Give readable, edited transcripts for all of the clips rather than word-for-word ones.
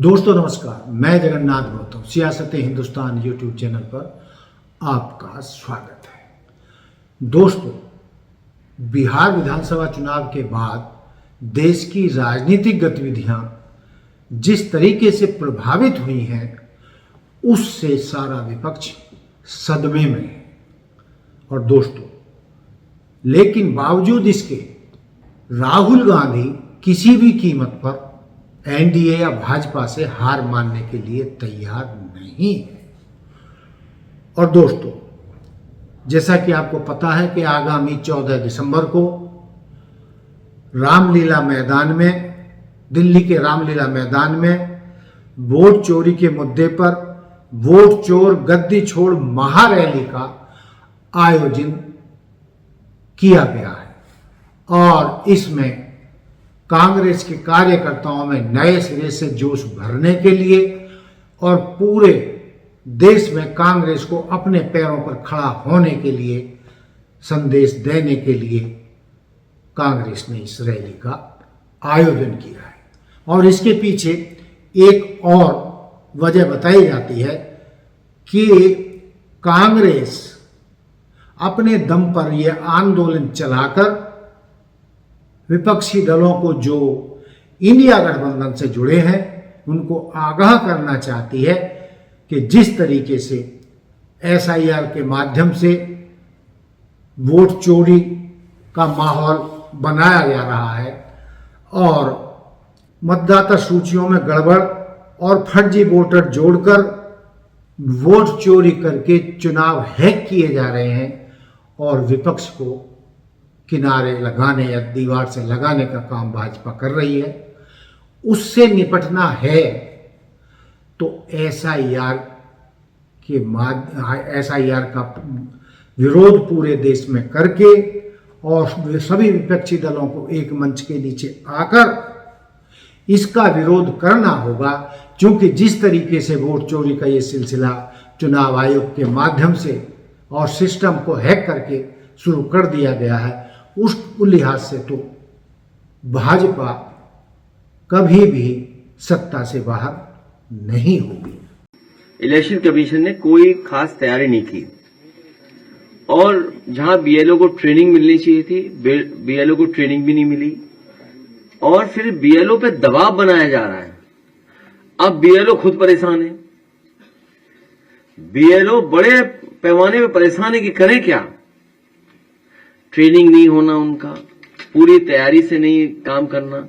दोस्तों नमस्कार, मैं जगन्नाथ गौतम सियासत हिंदुस्तान यूट्यूब चैनल पर आपका स्वागत है। दोस्तों, बिहार विधानसभा चुनाव के बाद देश की राजनीतिक गतिविधियां जिस तरीके से प्रभावित हुई हैं, उससे सारा विपक्ष सदमे में है। और दोस्तों, लेकिन बावजूद इसके राहुल गांधी किसी भी कीमत पर एनडीए या भाजपा से हार मानने के लिए तैयार नहीं है। और दोस्तों, जैसा कि आपको पता है कि आगामी 14 दिसंबर को रामलीला मैदान में, दिल्ली के रामलीला मैदान में वोट चोरी के मुद्दे पर वोट चोर गद्दी छोड़ महारैली का आयोजन किया गया है। और इसमें कांग्रेस के कार्यकर्ताओं में नए सिरे से जोश भरने के लिए और पूरे देश में कांग्रेस को अपने पैरों पर खड़ा होने के लिए संदेश देने के लिए कांग्रेस ने इस रैली का आयोजन किया है। और इसके पीछे एक और वजह बताई जाती है कि कांग्रेस अपने दम पर यह आंदोलन चलाकर विपक्षी दलों को जो इंडिया गठबंधन से जुड़े हैं उनको आगाह करना चाहती है कि जिस तरीके से एसआईआर के माध्यम से वोट चोरी का माहौल बनाया जा रहा है और मतदाता सूचियों में गड़बड़ और फर्जी वोटर जोड़कर वोट चोरी करके चुनाव हैक किए जा रहे हैं और विपक्ष को किनारे लगाने या दीवार से लगाने का काम भाजपा कर रही है, उससे निपटना है तो एसआईआर का विरोध पूरे देश में करके और सभी विपक्षी दलों को एक मंच के नीचे आकर इसका विरोध करना होगा। क्योंकि जिस तरीके से वोट चोरी का ये सिलसिला चुनाव आयोग के माध्यम से और सिस्टम को हैक करके शुरू कर दिया गया है, उस लिहाज से तो भाजपा कभी भी सत्ता से बाहर नहीं होगी। इलेक्शन कमीशन ने कोई खास तैयारी नहीं की और जहां बीएलओ को ट्रेनिंग मिलनी चाहिए थी, बीएलओ को ट्रेनिंग भी नहीं मिली और फिर बीएलओ पे दबाव बनाया जा रहा है। अब बीएलओ खुद परेशान है, बीएलओ बड़े पैमाने पे परेशान है कि करें क्या। ट्रेनिंग नहीं होना, उनका पूरी तैयारी से नहीं काम करना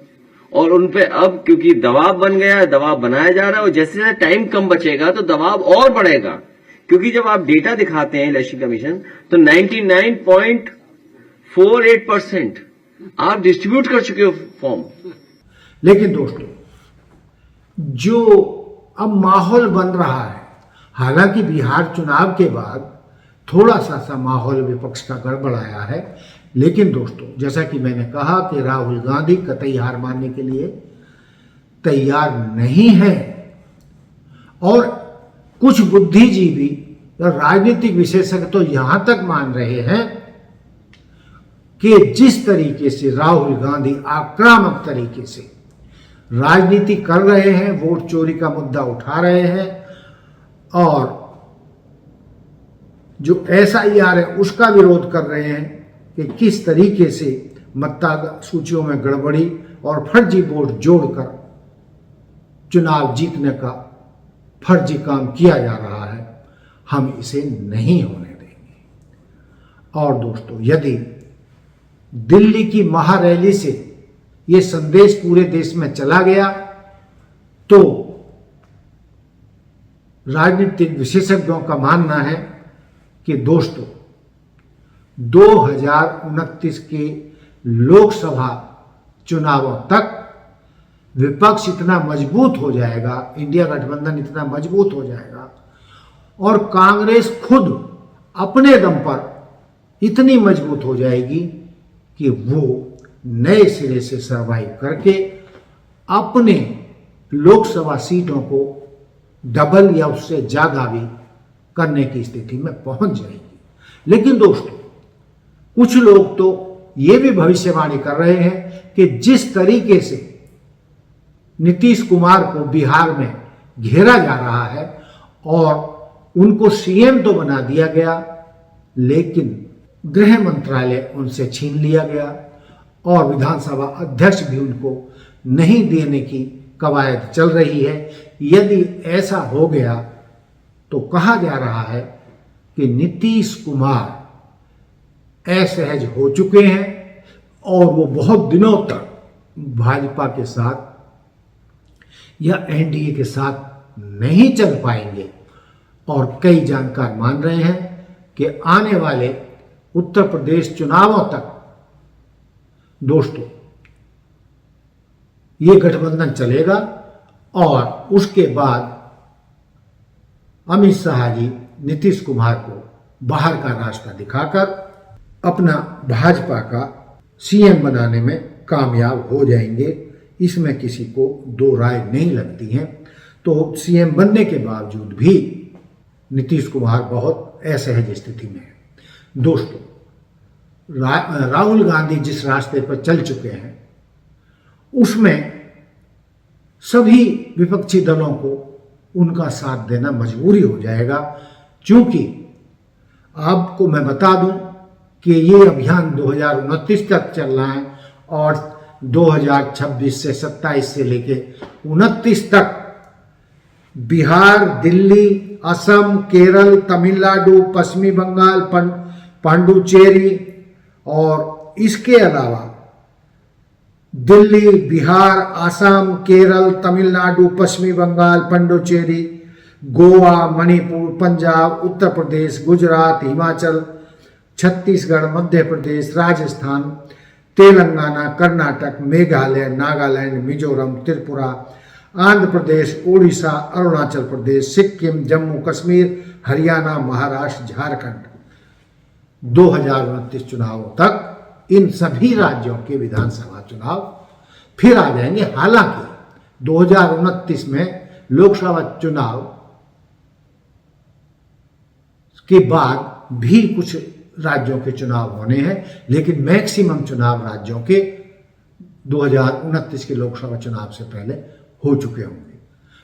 और उनपे अब क्योंकि दबाव बन गया है, दबाव बनाया जा रहा है और जैसे जैसे टाइम कम बचेगा तो दबाव और बढ़ेगा। क्योंकि जब आप डेटा दिखाते हैं इलेक्शन कमीशन तो 99.48% आप डिस्ट्रीब्यूट कर चुके हो फॉर्म। लेकिन दोस्तों, जो अब माहौल बन रहा है, हालांकि बिहार चुनाव के बाद थोड़ा सा माहौल विपक्ष का गड़बड़ाया है, लेकिन दोस्तों जैसा कि मैंने कहा कि राहुल गांधी कतई हार मानने के लिए तैयार नहीं है। और कुछ बुद्धिजीवी और राजनीतिक विशेषज्ञ तो यहां तक मान रहे हैं कि जिस तरीके से राहुल गांधी आक्रामक तरीके से राजनीति कर रहे हैं, वोट चोरी का मुद्दा उठा रहे हैं और जो एसआईआर है उसका विरोध कर रहे हैं कि किस तरीके से मतदाता सूचियों में गड़बड़ी और फर्जी वोट जोड़कर चुनाव जीतने का फर्जी काम किया जा रहा है, हम इसे नहीं होने देंगे। और दोस्तों, यदि दिल्ली की महारैली से ये संदेश पूरे देश में चला गया तो राजनीतिक विशेषज्ञों का मानना है कि दोस्तों 2029 के लोकसभा चुनावों तक विपक्ष इतना मजबूत हो जाएगा, इंडिया गठबंधन इतना मजबूत हो जाएगा और कांग्रेस खुद अपने दम पर इतनी मजबूत हो जाएगी कि वो नए सिरे से सर्वाइव करके अपने लोकसभा सीटों को डबल या उससे ज्यादा भी करने की स्थिति में पहुंच जाएगी। लेकिन दोस्तों, कुछ लोग तो ये भी भविष्यवाणी कर रहे हैं कि जिस तरीके से नीतीश कुमार को बिहार में घेरा जा रहा है और उनको सीएम तो बना दिया गया, लेकिन गृह मंत्रालय उनसे छीन लिया गया और विधानसभा अध्यक्ष भी उनको नहीं देने की कवायद चल रही है। यदि ऐसा हो गया तो कहा जा रहा है कि नीतीश कुमार असहज हो चुके हैं और वो बहुत दिनों तक भाजपा के साथ या एनडीए के साथ नहीं चल पाएंगे। और कई जानकार मान रहे हैं कि आने वाले उत्तर प्रदेश चुनावों तक दोस्तों ये गठबंधन चलेगा और उसके बाद अमित शाह जी नीतीश कुमार को बाहर का रास्ता दिखाकर अपना भाजपा का सीएम बनाने में कामयाब हो जाएंगे। इसमें किसी को दो राय नहीं लगती हैं। तो सीएम बनने के बावजूद भी नीतीश कुमार बहुत असहज स्थिति में है। दोस्तों, राहुल गांधी जिस रास्ते पर चल चुके हैं उसमें सभी विपक्षी दलों को उनका साथ देना मजबूरी हो जाएगा, क्योंकि आपको मैं बता दूं कि ये अभियान 2029 तक चल रहा है और 2026 से 27 से लेके 29 तक बिहार, दिल्ली, असम, केरल, तमिलनाडु, पश्चिमी बंगाल, पांडुचेरी और इसके अलावा दिल्ली, बिहार, असम, केरल, तमिलनाडु, पश्चिमी बंगाल, पांडुचेरी, गोवा, मणिपुर, पंजाब, उत्तर प्रदेश, गुजरात, हिमाचल, छत्तीसगढ़, मध्य प्रदेश, राजस्थान, तेलंगाना, कर्नाटक, मेघालय, नागालैंड, मिजोरम, त्रिपुरा, आंध्र प्रदेश, उड़ीसा, अरुणाचल प्रदेश, सिक्किम, जम्मू कश्मीर, हरियाणा, महाराष्ट्र, झारखंड 2029 चुनावों तक इन सभी राज्यों के विधानसभा चुनाव फिर आ जाएंगे। हालांकि 2029 में लोकसभा चुनाव के बाद भी कुछ राज्यों के चुनाव होने हैं, लेकिन मैक्सिमम चुनाव राज्यों के 2029 के लोकसभा चुनाव से पहले हो चुके होंगे।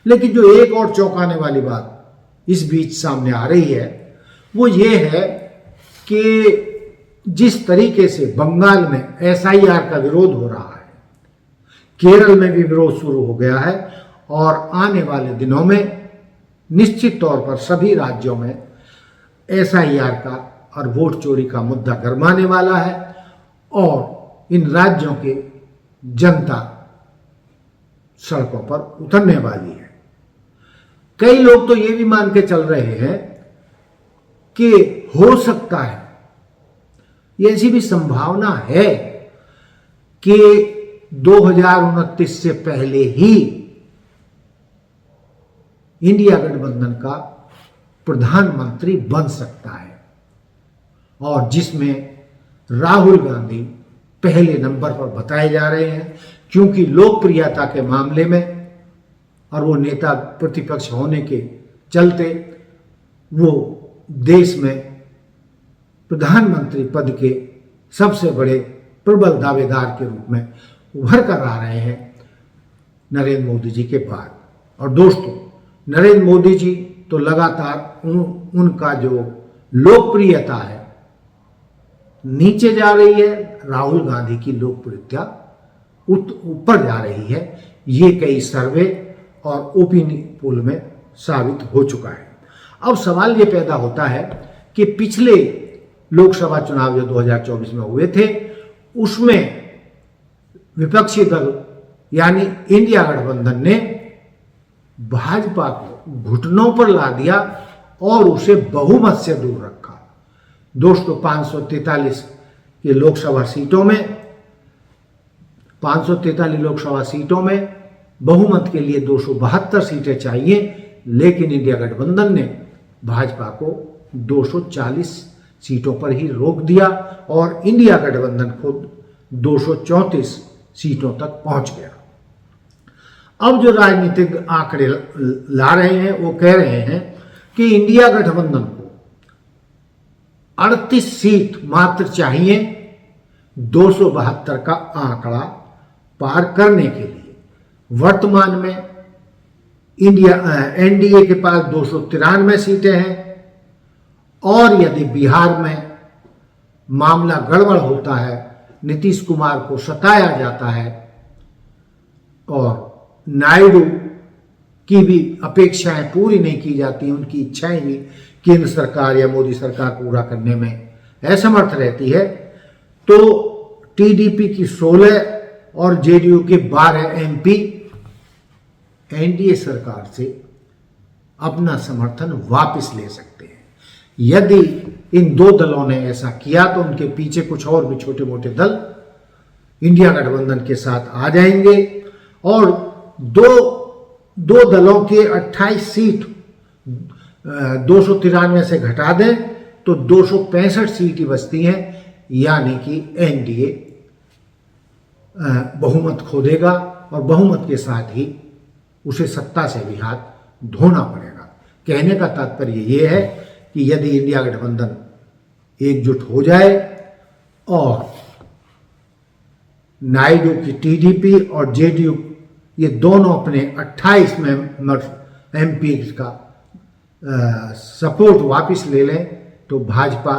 लेकिन जो एक और चौंकाने वाली बात इस बीच सामने आ रही है वो ये है कि जिस तरीके से बंगाल में एसआईआर का विरोध हो रहा है, केरल में भी विरोध शुरू हो गया है और आने वाले दिनों में निश्चित तौर पर सभी राज्यों में एसआईआर का और वोट चोरी का मुद्दा गरमाने वाला है और इन राज्यों की जनता सड़कों पर उतरने वाली है। कई लोग तो ये भी मान के चल रहे हैं कि हो सकता है, ये ऐसी भी संभावना है कि 2029 से पहले ही इंडिया गठबंधन का प्रधानमंत्री बन सकता है और जिसमें राहुल गांधी पहले नंबर पर बताए जा रहे हैं, क्योंकि लोकप्रियता के मामले में और वो नेता प्रतिपक्ष होने के चलते वो देश में प्रधानमंत्री पद के सबसे बड़े प्रबल दावेदार के रूप में उभर कर आ रहे हैं नरेंद्र मोदी जी के बाद। और दोस्तों, नरेंद्र मोदी जी तो लगातार उनका जो लोकप्रियता है नीचे जा रही है, राहुल गांधी की लोकप्रियता ऊपर जा रही है। ये कई सर्वे और ओपिनियन पोल में साबित हो चुका है। अब सवाल ये पैदा होता है कि पिछले लोकसभा चुनाव जो 2024 में हुए थे उसमें विपक्षी दल यानी इंडिया गठबंधन ने भाजपा को घुटनों पर ला दिया और उसे बहुमत से दूर रखा। दोस्तों, 543 के लोकसभा सीटों में 543 लोकसभा सीटों में बहुमत के लिए 272 सीटें चाहिए, लेकिन इंडिया गठबंधन ने भाजपा को 240 सीटों पर ही रोक दिया और इंडिया गठबंधन खुद 234 सीटों तक पहुंच गया। अब जो राजनीतिक आंकड़े ला रहे हैं वो कह रहे हैं कि इंडिया गठबंधन को 38 सीट मात्र चाहिए 272 का आंकड़ा पार करने के लिए। वर्तमान में एनडीए के पास 293 सीटें हैं और यदि बिहार में मामला गड़बड़ होता है, नीतीश कुमार को सताया जाता है और नायडू की भी अपेक्षाएं पूरी नहीं की जाती, उनकी इच्छाएं भी केंद्र सरकार या मोदी सरकार पूरा करने में असमर्थ रहती है, तो टीडीपी की 16 और जेडीयू के 12 एमपी एनडीए सरकार से अपना समर्थन वापस ले सकते हैं। यदि इन दो दलों ने ऐसा किया तो उनके पीछे कुछ और भी छोटे मोटे दल इंडिया गठबंधन के साथ आ जाएंगे और दो दलों के 28 सीट 293 से घटा दें तो 265 सीट ही बचती हैं, यानी कि एनडीए बहुमत खो देगा और बहुमत के साथ ही उसे सत्ता से भी हाथ धोना पड़ेगा। कहने का तात्पर्य यह है कि यदि इंडिया गठबंधन एकजुट हो जाए और नायडू की टीडीपी और जेडीयू ये दोनों अपने 28 मेंबर एमपी का सपोर्ट वापस ले लें तो भाजपा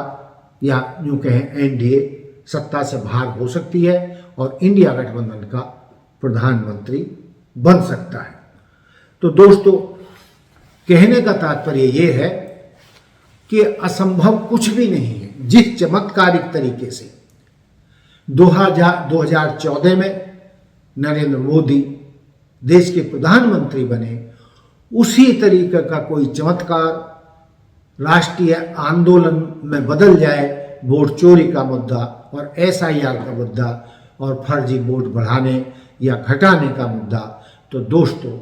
या यूं कहें एनडीए सत्ता से बाहर हो सकती है और इंडिया गठबंधन का प्रधानमंत्री बन सकता है। तो दोस्तों, कहने का तात्पर्य यह है कि असंभव कुछ भी नहीं है। जिस चमत्कारिक तरीके से 2014 में नरेंद्र मोदी देश के प्रधानमंत्री बने, उसी तरीके का कोई चमत्कार राष्ट्रीय आंदोलन में बदल जाए, वोट चोरी का मुद्दा और एसआईआर का मुद्दा और फर्जी वोट बढ़ाने या घटाने का मुद्दा, तो दोस्तों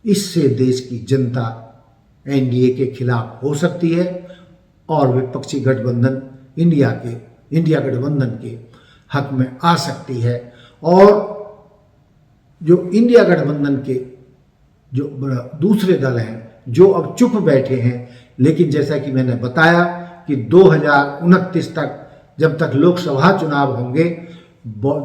इससे देश की जनता एनडीए के खिलाफ हो सकती है और विपक्षी गठबंधन इंडिया गठबंधन के हक में आ सकती है। और जो इंडिया गठबंधन के जो दूसरे दल हैं जो अब चुप बैठे हैं, लेकिन जैसा कि मैंने बताया कि 2029 तक जब तक लोकसभा चुनाव होंगे,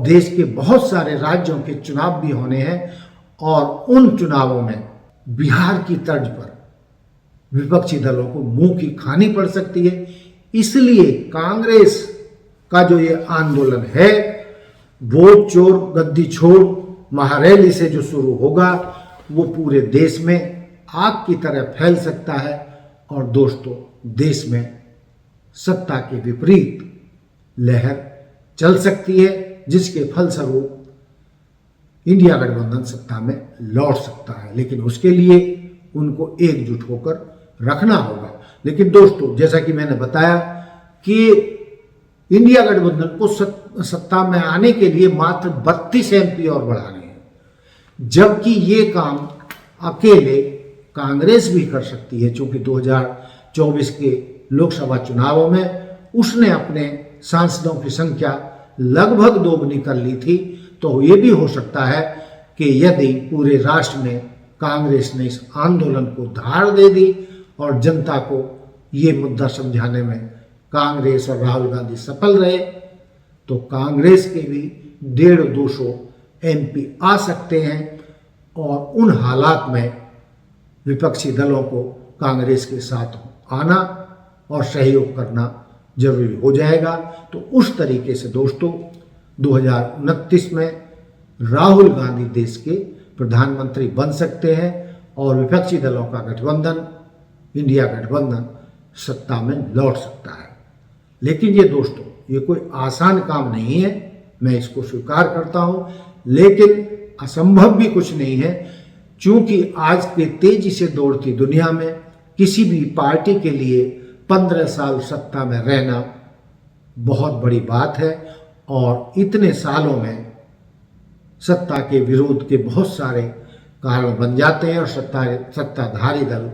देश के बहुत सारे राज्यों के चुनाव भी होने हैं और उन चुनावों में बिहार की तर्ज पर विपक्षी दलों को मुंह की खानी पड़ सकती है। इसलिए कांग्रेस का जो ये आंदोलन है, वोट चोर गद्दी छोड़ महारैली से जो शुरू होगा, वो पूरे देश में आग की तरह फैल सकता है और दोस्तों देश में सत्ता के विपरीत लहर चल सकती है, जिसके फलस्वरूप इंडिया गठबंधन सत्ता में लौट सकता है। लेकिन उसके लिए उनको एकजुट होकर रखना होगा। लेकिन दोस्तों, जैसा कि मैंने बताया कि इंडिया गठबंधन को सत्ता में आने के लिए मात्र 32 एमपी और बढ़ाने हैं, जबकि ये काम अकेले कांग्रेस भी कर सकती है, क्योंकि 2024 के लोकसभा चुनावों में उसने अपने सांसदों की संख्या लगभग दोगुनी कर ली थी। तो ये भी हो सकता है कि यदि पूरे राष्ट्र में कांग्रेस ने इस आंदोलन को धार दे दी और जनता को ये मुद्दा समझाने में कांग्रेस और राहुल गांधी सफल रहे, तो कांग्रेस के भी 150-200 एमपी आ सकते हैं और उन हालात में विपक्षी दलों को कांग्रेस के साथ आना और सहयोग करना जरूरी हो जाएगा। तो उस तरीके से दोस्तों 2029 में राहुल गांधी देश के प्रधानमंत्री बन सकते हैं और विपक्षी दलों का गठबंधन इंडिया गठबंधन सत्ता में लौट सकता है। लेकिन ये दोस्तों, ये कोई आसान काम नहीं है, मैं इसको स्वीकार करता हूं, लेकिन असंभव भी कुछ नहीं है, क्योंकि आज के तेजी से दौड़ती दुनिया में किसी भी पार्टी के लिए 15 साल सत्ता में रहना बहुत बड़ी बात है और इतने सालों में सत्ता के विरोध के बहुत सारे कारण बन जाते हैं और सत्ताधारी दल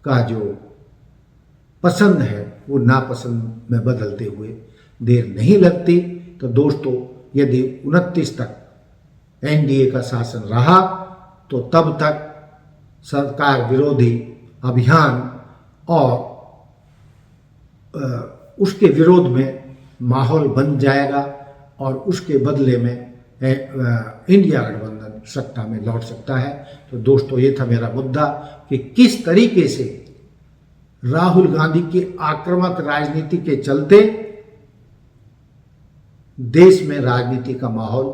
का जो पसंद है वो नापसंद में बदलते हुए देर नहीं लगती। तो दोस्तों, यदि 29 तक एनडीए का शासन रहा तो तब तक सरकार विरोधी अभियान और उसके विरोध में माहौल बन जाएगा और उसके बदले में इंडिया गठबंधन सत्ता में लौट सकता है। तो दोस्तों ये था मेरा मुद्दा कि किस तरीके से राहुल गांधी की आक्रामक राजनीति के चलते देश में राजनीति का माहौल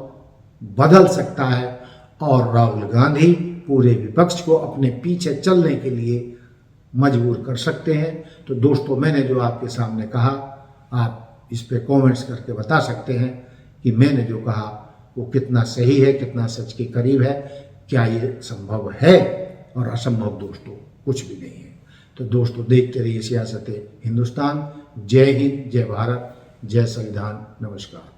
बदल सकता है और राहुल गांधी पूरे विपक्ष को अपने पीछे चलने के लिए मजबूर कर सकते हैं। तो दोस्तों मैंने जो आपके सामने कहा, आप इस पे कमेंट्स करके बता सकते हैं कि मैंने जो कहा वो कितना सही है, कितना सच के करीब है, क्या ये संभव है। और असंभव दोस्तों कुछ भी नहीं है। तो दोस्तों देखते रहिए सियासत हिंदुस्तान। जय हिंद, जय भारत, जय संविधान। नमस्कार।